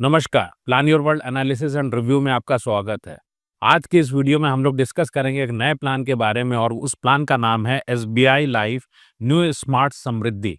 नमस्कार, plan Your world analysis and review में आपका स्वागत है। आज की इस वीडियो में हम लोग डिस्कस करेंगे एक नए प्लान के बारे में और उस प्लान का नाम है एसबीआई लाइफ न्यू स्मार्ट समृद्धि।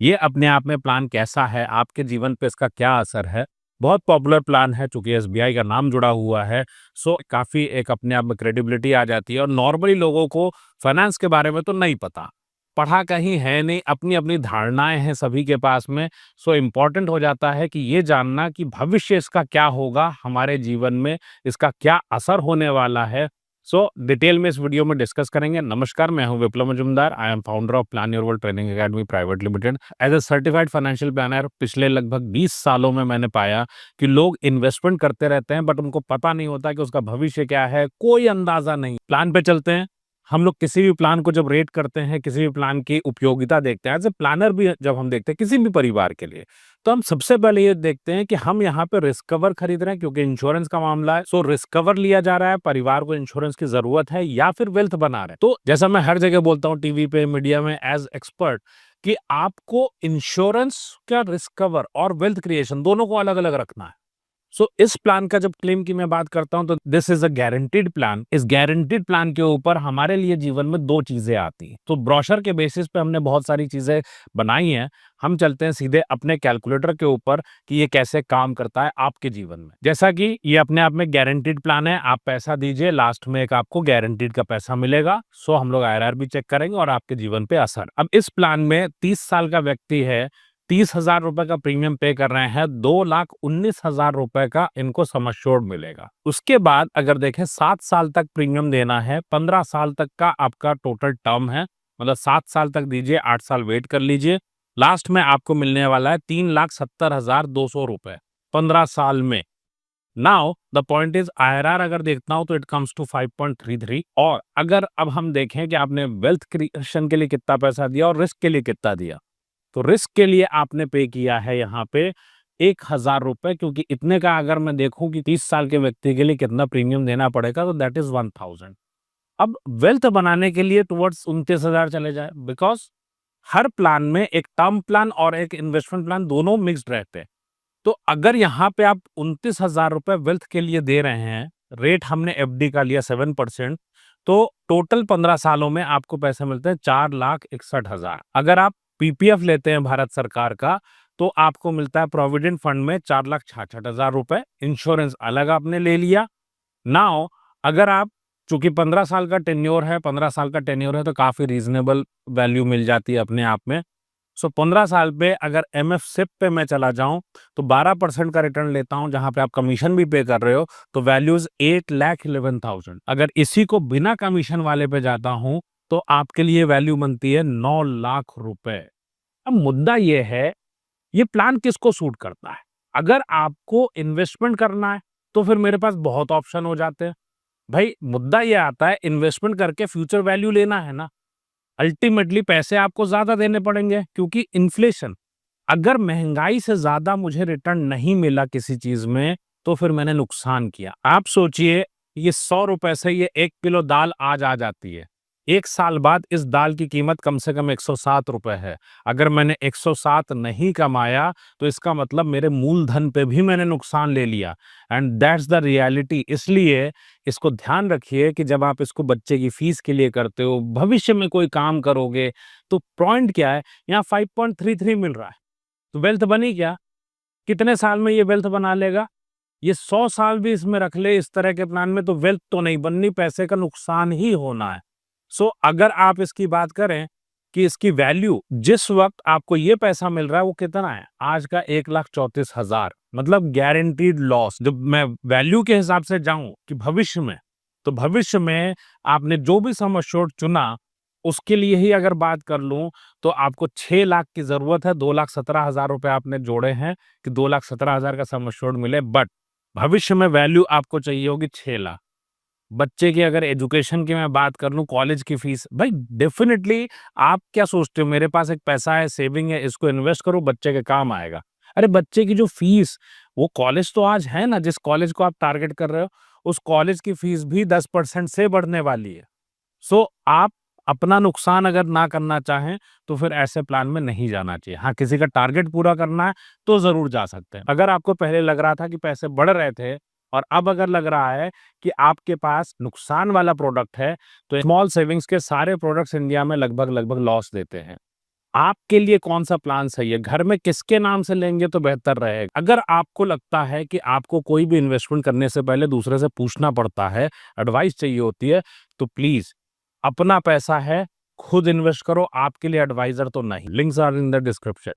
ये अपने आप में प्लान कैसा है, आपके जीवन पे इसका क्या असर है। बहुत पॉपुलर प्लान है, चूंकि एसबीआई का नाम जुड़ा हुआ है, सो काफ़ी एक अपने आप में क्रेडिबिलिटी आ जाती है और नॉर्मली लोगों को फाइनेंस के बारे में तो नहीं पता, पढ़ा कहीं है नहीं, अपनी अपनी धारणाएं हैं सभी के पास में। सो इम्पॉर्टेंट हो जाता है कि ये जानना कि भविष्य इसका क्या होगा, हमारे जीवन में इसका क्या असर होने वाला है। सो डिटेल में इस वीडियो में डिस्कस करेंगे। नमस्कार, मैं हूं Viplav Majumdar. I am founder of Plan Your World Training Academy Private Limited. As a certified financial planner पिछले लगभग 20 सालों में मैंने पाया कि लोग इन्वेस्टमेंट करते रहते हैं बट उनको पता नहीं होता कि उसका भविष्य क्या है, कोई अंदाजा नहीं। प्लान पे चलते हैं। हम लोग किसी भी प्लान को जब रेट करते हैं, किसी भी प्लान की उपयोगिता देखते हैं, एज ए प्लानर भी जब हम देखते हैं किसी भी परिवार के लिए, तो हम सबसे पहले ये देखते हैं कि हम यहाँ पे रिस्क कवर खरीद रहे हैं क्योंकि इंश्योरेंस का मामला है। सो रिस्क कवर लिया जा रहा है, परिवार को इंश्योरेंस की जरूरत है, या फिर वेल्थ बना रहे हैं। तो जैसा मैं हर जगह बोलता हूँ, टीवी पे, मीडिया में, एज एक्सपर्ट, कि आपको इंश्योरेंस का रिस्क कवर और वेल्थ क्रिएशन दोनों को अलग अलग रखना है। सो इस प्लान का जब क्लेम की मैं बात करता हूं तो this is a guaranteed plan. इस गारंटीड प्लान के ऊपर हमारे लिए जीवन में दो चीजें आती हैं। तो ब्रोशर के बेसिस पे हमने बहुत सारी चीजें बनाई हैं। हम चलते हैं सीधे अपने कैलकुलेटर के ऊपर कि ये कैसे काम करता है आपके जीवन में। जैसा कि ये अपने आप में गारंटीड प्लान है, आप पैसा दीजिए, लास्ट में एक आपको गारंटीड का पैसा मिलेगा। सो हम लोग आईआरआर भी चेक करेंगे और आपके जीवन पे असर। अब इस प्लान में 30 साल का व्यक्ति है, 30,000 रुपए का प्रीमियम पे कर रहे हैं, 2,19,000 रुपए का इनको सम एश्योर्ड मिलेगा। उसके बाद अगर देखें 7 साल तक प्रीमियम देना है, 15 साल तक का आपका टोटल टर्म है, मतलब 7 साल तक दीजिए, 8 साल वेट कर लीजिए। लास्ट में आपको मिलने वाला है 3,70,200 रुपए 15 साल में। Now the point is, IRR अगर देखता हूं तो इट कम्स टू 5.33। और अगर अब हम देखें कि आपने वेल्थ क्रिएशन के लिए कितना पैसा दिया और रिस्क के लिए कितना दिया, तो रिस्क के लिए आपने पे किया है यहाँ पे 1,000 रुपए, क्योंकि इतने का अगर मैं देखूं कि 30 साल के व्यक्ति के लिए कितना प्रीमियम देना पड़ेगा, तो दैट इज 1,000। अब वेल्थ बनाने के लिए टुवर्ड्स 29,000 चले जाए, बिकॉज हर प्लान में एक टर्म प्लान और एक इन्वेस्टमेंट प्लान दोनों मिक्स्ड रहते हैं। तो अगर यहाँ पे आप 29,000 रुपए वेल्थ के लिए दे रहे हैं, रेट हमने एफडी का लिया 7%, तो टोटल 15 सालों में आपको पैसे मिलते हैं 4,61,000। अगर आप पीपीएफ लेते हैं भारत सरकार का, तो आपको मिलता है प्रोविडेंट फंड में 4,66,000 रुपए। इंश्योरेंस अलग आपने ले लिया। नाउ अगर आप, चूंकि 15 साल का टेन्योर है, 15 साल का टेन्योर है तो काफी रीजनेबल वैल्यू मिल जाती है अपने आप में। सो 15 साल पे अगर एमएफ सिप पे मैं चला जाऊं तो 12% का रिटर्न लेता हूं, जहां पे आप कमीशन भी पे कर रहे हो, तो वैल्यूज 8,11,000। अगर इसी को बिना कमीशन वाले पे जाता हूं तो आपके लिए वैल्यू बनती है 9,00,000 रुपए। अब मुद्दा ये है, ये प्लान किसको सूट करता है। अगर आपको इन्वेस्टमेंट करना है तो फिर मेरे पास बहुत ऑप्शन हो जाते हैं। भाई मुद्दा ये आता है, इन्वेस्टमेंट करके फ्यूचर वैल्यू लेना है ना, अल्टीमेटली पैसे आपको ज्यादा देने पड़ेंगे, क्योंकि इन्फ्लेशन, अगर महंगाई से ज्यादा मुझे रिटर्न नहीं मिला किसी चीज में, तो फिर मैंने नुकसान किया। आप सोचिए, ये 100 रुपए से ये 1 किलो दाल आज आ जाती है, 1 साल बाद इस दाल की कीमत कम से कम 107 रुपए है। अगर मैंने 107 नहीं कमाया तो इसका मतलब मेरे मूलधन पे भी मैंने नुकसान ले लिया, एंड दैट्स द रियलिटी। इसलिए इसको ध्यान रखिए कि जब आप इसको बच्चे की फीस के लिए करते हो, भविष्य में कोई काम करोगे, तो पॉइंट क्या है, यहाँ 5.33 मिल रहा है, तो वेल्थ बनी क्या, कितने साल में ये वेल्थ बना लेगा। ये 100 साल भी इसमें रख ले इस तरह के प्लान में, तो वेल्थ तो नहीं बननी, पैसे का नुकसान ही होना है। सो अगर आप इसकी बात करें कि इसकी वैल्यू जिस वक्त आपको ये पैसा मिल रहा है वो कितना है, आज का 1,34,000, मतलब गारंटीड लॉस। जब मैं वैल्यू के हिसाब से जाऊं कि भविष्य में, तो भविष्य में आपने जो भी सम एश्योर्ड चुना उसके लिए ही अगर बात कर लूं तो आपको 6 लाख की जरूरत है, 2,17,000 रुपए आपने जोड़े हैं कि 2,17,000 का सम एश्योर्ड मिले, बट भविष्य में वैल्यू आपको चाहिए होगी 6 लाख। बच्चे की अगर एजुकेशन की मैं बात कर लूं, कॉलेज की फीस, भाई डेफिनेटली आप क्या सोचते हो, मेरे पास एक पैसा है, सेविंग है, इसको इन्वेस्ट करो, बच्चे के काम आएगा। अरे बच्चे की जो फीस, वो कॉलेज तो आज है ना, जिस कॉलेज को आप टारगेट कर रहे हो, उस कॉलेज की फीस भी 10% से बढ़ने वाली है। सो आप अपना नुकसान अगर ना करना चाहें तो फिर ऐसे प्लान में नहीं जाना चाहिए। हाँ, किसी का टारगेट पूरा करना है तो ज़रूर जा सकते हैं। अगर आपको पहले लग रहा था कि पैसे बढ़ रहे थे और अब अगर लग रहा है कि आपके पास नुकसान वाला प्रोडक्ट है, तो स्मॉल सेविंग्स के सारे प्रोडक्ट्स इंडिया में लगभग-लगभग लॉस देते हैं। आपके लिए कौन-सा प्लान सही है? घर में किसके नाम से लेंगे तो बेहतर रहेगा? अगर आपको लगता है कि आपको कोई भी इन्वेस्टमेंट करने से पहले दूसरे से पूछना पड़ता है, एडवाइस चाहिए होती है, तो प्लीज़ अपना पैसा है, खुद इन्वेस्ट करो, आपके लिए एडवाइज़र तो नहीं। Links are in the description.